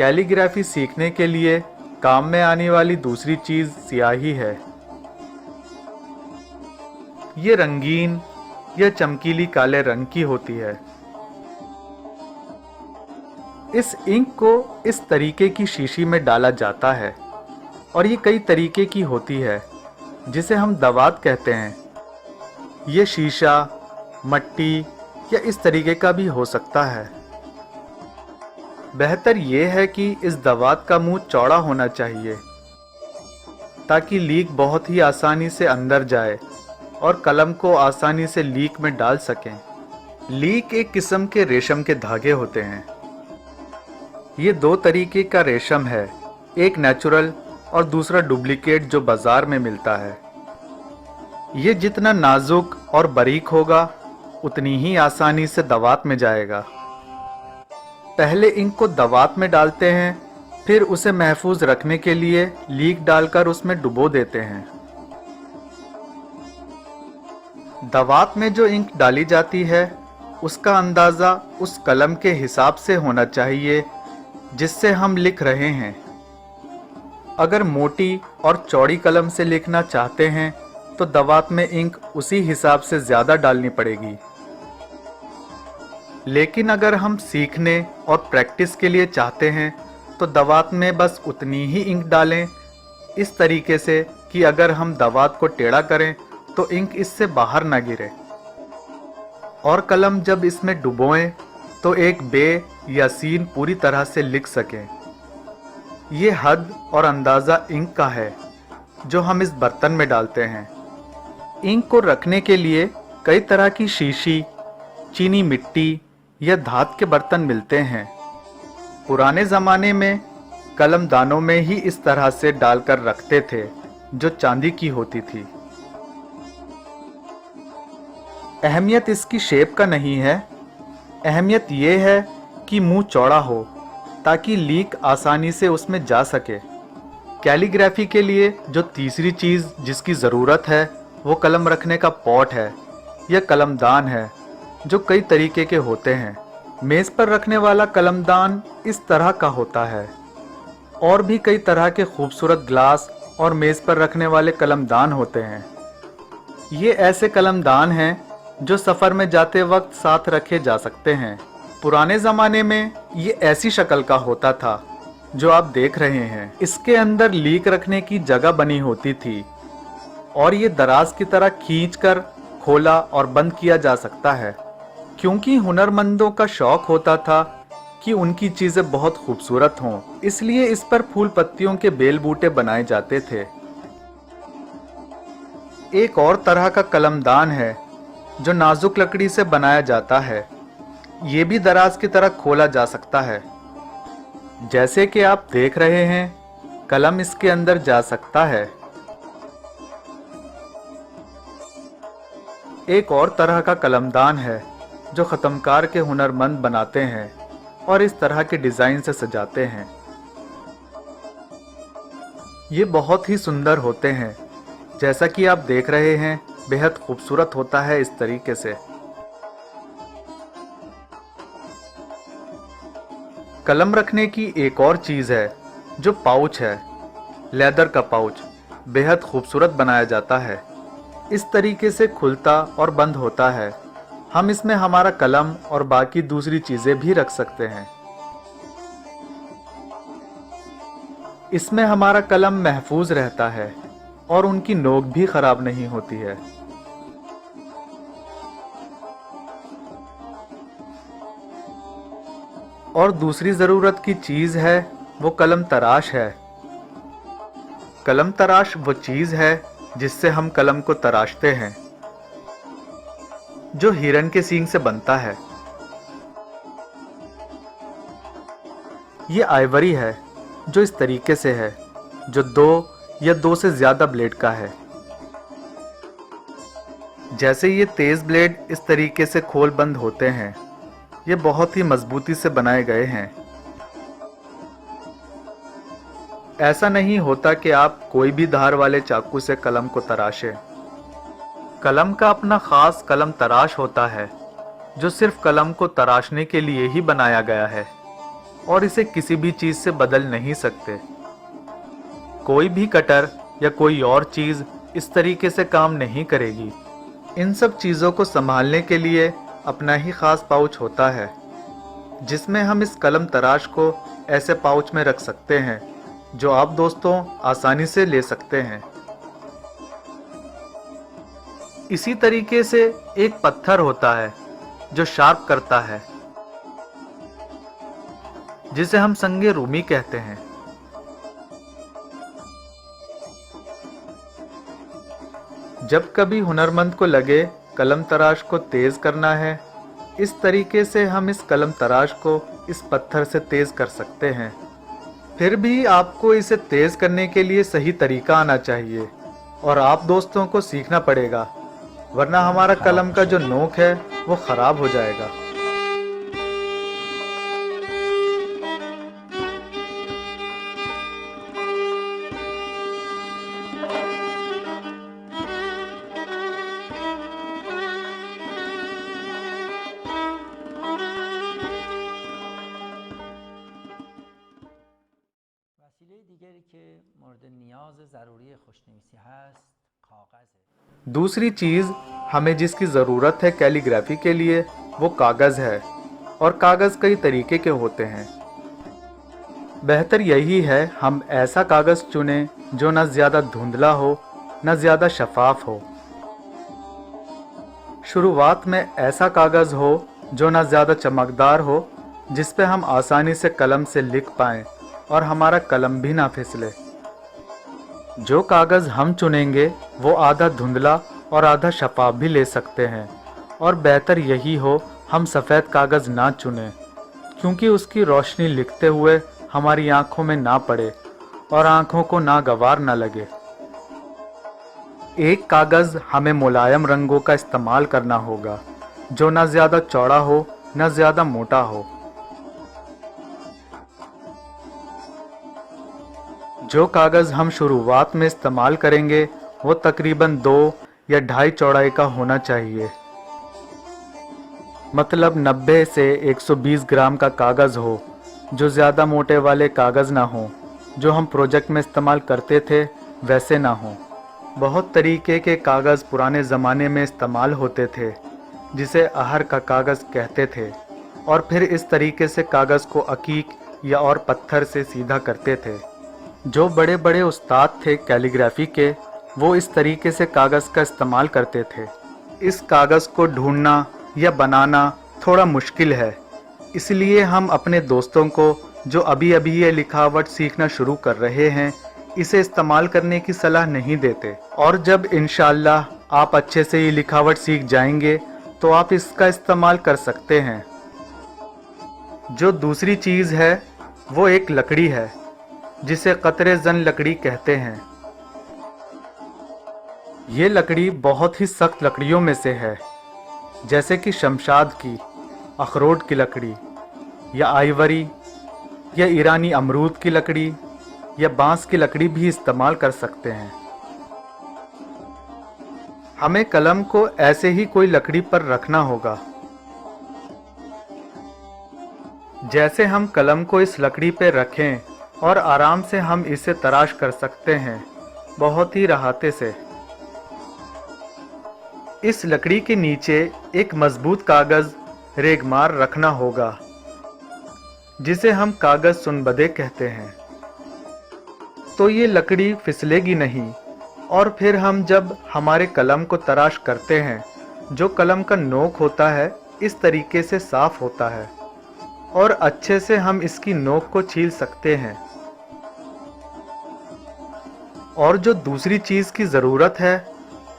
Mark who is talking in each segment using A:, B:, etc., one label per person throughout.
A: Calligraphy सीखने के लिए काम में आने वाली दूसरी चीज स्याही है। ये रंगीन या चमकीली काले रंग की होती है। इस इंक को इस तरीके की शीशी में डाला जाता है और ये कई तरीके की होती है जिसे हम दवात कहते हैं। ये शीशा, मट्टी या इस तरीके का भी हो सकता है। बेहतर ये है कि इस दवात का मुंह चौड़ा होना चाहिए ताकि लीक बहुत ही आसानी से अंदर जाए और कलम को आसानी से लीक में डाल सकें। लीक एक किस्म के रेशम के धागे होते हैं। ये दो तरीके का रेशम है, एक नेचुरल और दूसरा डुप्लीकेट जो बाजार में मिलता है। ये जितना नाजुक और बारीक होगा उतनी ही आसानी से दवात में जाएगा। पहले इंक को दवात में डालते हैं, फिर उसे महफूज रखने के लिए लीक डालकर उसमें डुबो देते हैं। दवात में जो इंक डाली जाती है उसका अंदाज़ा उस कलम के हिसाब से होना चाहिए जिससे हम लिख रहे हैं। अगर मोटी और चौड़ी कलम से लिखना चाहते हैं तो दवात में इंक उसी हिसाब से ज़्यादा डालनी पड़ेगी। लेकिन अगर हम सीखने और प्रैक्टिस के लिए चाहते हैं तो दवात में बस उतनी ही इंक डालें, इस तरीके से कि अगर हम दवात को टेढ़ा करें तो इंक इससे बाहर ना गिरे। और कलम जब इसमें डुबोएं तो एक बे या सीन पूरी तरह से लिख सकें। ये हद और अंदाज़ा इंक का है जो हम इस बर्तन में डालते हैं। इंक को रखने के लिए कई तरह की शीशी, चीनी मिट्टी या धात के बर्तन मिलते हैं। पुराने ज़माने में कलमदानों में ही इस तरह से डालकर रखते थे जो चांदी की होती थी। अहमियत इसकी शेप का नहीं है, अहमियत ये है कि मुंह चौड़ा हो ताकि लीक आसानी से उसमें जा सके। कैलीग्राफी के लिए जो तीसरी चीज़ जिसकी ज़रूरत है वो कलम रखने का पॉट है या कलमदान है जो कई तरीके के होते हैं। मेज़ पर रखने वाला कलमदान इस तरह का होता है। और भी कई तरह के खूबसूरत ग्लास और मेज़ पर रखने वाले कलमदान होते हैं। ये ऐसे कलमदान हैं जो सफ़र में जाते वक्त साथ रखे जा सकते हैं। पुराने ज़माने में ये ऐसी शक्ल का होता था जो आप देख रहे हैं। इसके अंदर लीक रखने की जगह बनी होती थी और ये दराज की तरह खींचकर खोला और बंद किया जा सकता है। क्योंकि हुनरमंदों का शौक होता था कि उनकी चीज़ें बहुत खूबसूरत हों, इसलिए इस पर फूल पत्तियों के बेल बूटे बनाए जाते थे। एक और तरह का कलमदान है जो नाजुक लकड़ी से बनाया जाता है। ये भी दराज की तरह खोला जा सकता है। जैसे कि आप देख रहे हैं, कलम इसके अंदर जा सकता है। एक और तरह का कलमदान है जो ख़त्मकार के हुनरमंद बनाते हैं और इस तरह के डिज़ाइन से सजाते हैं। ये बहुत ही सुंदर होते हैं, जैसा कि आप देख रहे हैं, बेहद खूबसूरत होता है इस तरीके से। कलम रखने की एक और चीज़ है जो पाउच है, लेदर का पाउच बेहद खूबसूरत बनाया जाता है। इस तरीके से खुलता और बंद होता है। हम इसमें हमारा कलम और बाकी दूसरी चीज़ें भी रख सकते हैं। इसमें हमारा कलम महफूज रहता है और उनकी नोक भी खराब नहीं होती है। और दूसरी ज़रूरत की चीज़ है वो कलम तराश है। कलम तराश वो चीज़ है जिससे हम कलम को तराशते हैं, जो हिरन के सींग से बनता है। ये आइवरी है जो इस तरीके से है, जो 2 या 2 से ज़्यादा ब्लेड का है। जैसे ये तेज़ ब्लेड इस तरीके से खोल बंद होते हैं, ये बहुत ही मजबूती से बनाए गए हैं। ऐसा नहीं होता कि आप कोई भी धार वाले चाकू से कलम को तराशें। कलम का अपना ख़ास कलम तराश होता है जो सिर्फ कलम को तराशने के लिए ही बनाया गया है। और इसे किसी भी चीज़ से बदल नहीं सकते। कोई भी कटर या कोई और चीज़ इस तरीके से काम नहीं करेगी। इन सब चीज़ों को संभालने के लिए अपना ही ख़ास पाउच होता है, जिसमें हम इस कलम तराश को ऐसे पाउच में रख सकते हैं जो आप दोस्तों आसानी से ले सकते हैं। इसी तरीके से एक पत्थर होता है जो शार्प करता है, जिसे हम संगे रूमी कहते हैं। जब कभी हुनरमंद को लगे कलम तराश को तेज करना है, इस तरीके से हम इस कलम तराश को इस पत्थर से तेज कर सकते हैं। फिर भी आपको इसे तेज करने के लिए सही तरीका आना चाहिए और आप दोस्तों को सीखना पड़ेगा, वरना हमारा कलम का जो नोक है वो खराब हो जाएगा। दूसरी चीज़ हमें जिसकी ज़रूरत है कैलीग्राफी के लिए वो कागज़ है, और कागज़ कई तरीके के होते हैं। बेहतर यही है हम ऐसा कागज़ चुनें जो न ज़्यादा धुंधला हो न ज़्यादा शफाफ हो। शुरुआत में ऐसा कागज़ हो जो न ज़्यादा चमकदार हो, जिस पे हम आसानी से कलम से लिख पाएँ और हमारा कलम भी ना फिसले। जो कागज़ हम चुनेंगे वो आधा धुंधला और आधा शफाफ भी ले सकते हैं, और बेहतर यही हो हम सफ़ेद कागज़ ना चुनें, क्योंकि उसकी रोशनी लिखते हुए हमारी आँखों में ना पड़े और आँखों को नागवार ना लगे। एक कागज़ हमें मुलायम रंगों का इस्तेमाल करना होगा, जो ना ज़्यादा चौड़ा हो न ज़्यादा मोटा हो। जो कागज़ हम शुरुआत में इस्तेमाल करेंगे वो तकरीबन 2 या 2.5 चौड़ाई का होना चाहिए, मतलब 90 से 120 ग्राम का कागज़ हो, जो ज़्यादा मोटे वाले कागज़ ना हो, जो हम प्रोजेक्ट में इस्तेमाल करते थे वैसे ना हो। बहुत तरीके के कागज़ पुराने ज़माने में इस्तेमाल होते थे, जिसे अहर का कागज़ कहते थे, और फिर इस तरीके से कागज़ को अकीक या और पत्थर से सीधा करते थे। जो बड़े बड़े उस्ताद थे कैलीग्राफी के, वो इस तरीके से कागज़ का इस्तेमाल करते थे। इस कागज़ को ढूंढना या बनाना थोड़ा मुश्किल है, इसलिए हम अपने दोस्तों को जो अभी अभी ये लिखावट सीखना शुरू कर रहे हैं, इसे इस्तेमाल करने की सलाह नहीं देते। और जब इंशाअल्लाह आप अच्छे से ये लिखावट सीख जाएंगे तो आप इसका इस्तेमाल कर सकते हैं। जो दूसरी चीज़ है वो एक लकड़ी है, जिसे कतरे जन लकड़ी कहते हैं। ये लकड़ी बहुत ही सख्त लकड़ियों में से है, जैसे कि शमशाद की, अखरोट की लकड़ी, या आइवरी, या ईरानी अमरूद की लकड़ी, या बांस की लकड़ी भी इस्तेमाल कर सकते हैं। हमें कलम को ऐसे ही कोई लकड़ी पर रखना होगा। जैसे हम कलम को इस लकड़ी पर रखें और आराम से हम इसे तराश कर सकते हैं, बहुत ही राहते से। इस लकड़ी के नीचे एक मजबूत कागज़ रेगमार रखना होगा, जिसे हम कागज़ सुनबदे कहते हैं, तो ये लकड़ी फिसलेगी नहीं। और फिर हम जब हमारे कलम को तराश करते हैं, जो कलम का नोक होता है इस तरीके से साफ होता है, और अच्छे से हम इसकी नोक को छील सकते हैं। और जो दूसरी चीज़ की ज़रूरत है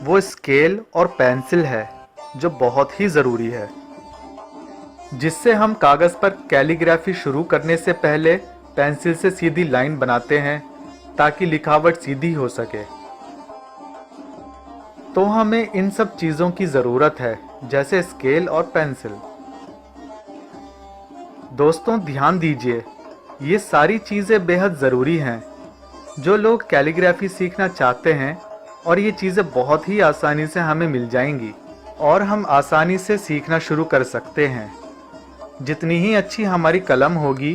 A: वो स्केल और पेंसिल है, जो बहुत ही ज़रूरी है, जिससे हम कागज़ पर कैलीग्राफी शुरू करने से पहले पेंसिल से सीधी लाइन बनाते हैं ताकि लिखावट सीधी हो सके। तो हमें इन सब चीज़ों की ज़रूरत है, जैसे स्केल और पेंसिल। दोस्तों ध्यान दीजिए, ये सारी चीज़ें बेहद ज़रूरी हैं। जो लोग कैलीग्राफी सीखना चाहते हैं, और ये चीज़ें बहुत ही आसानी से हमें मिल जाएंगी और हम आसानी से सीखना शुरू कर सकते हैं। जितनी ही अच्छी हमारी कलम होगी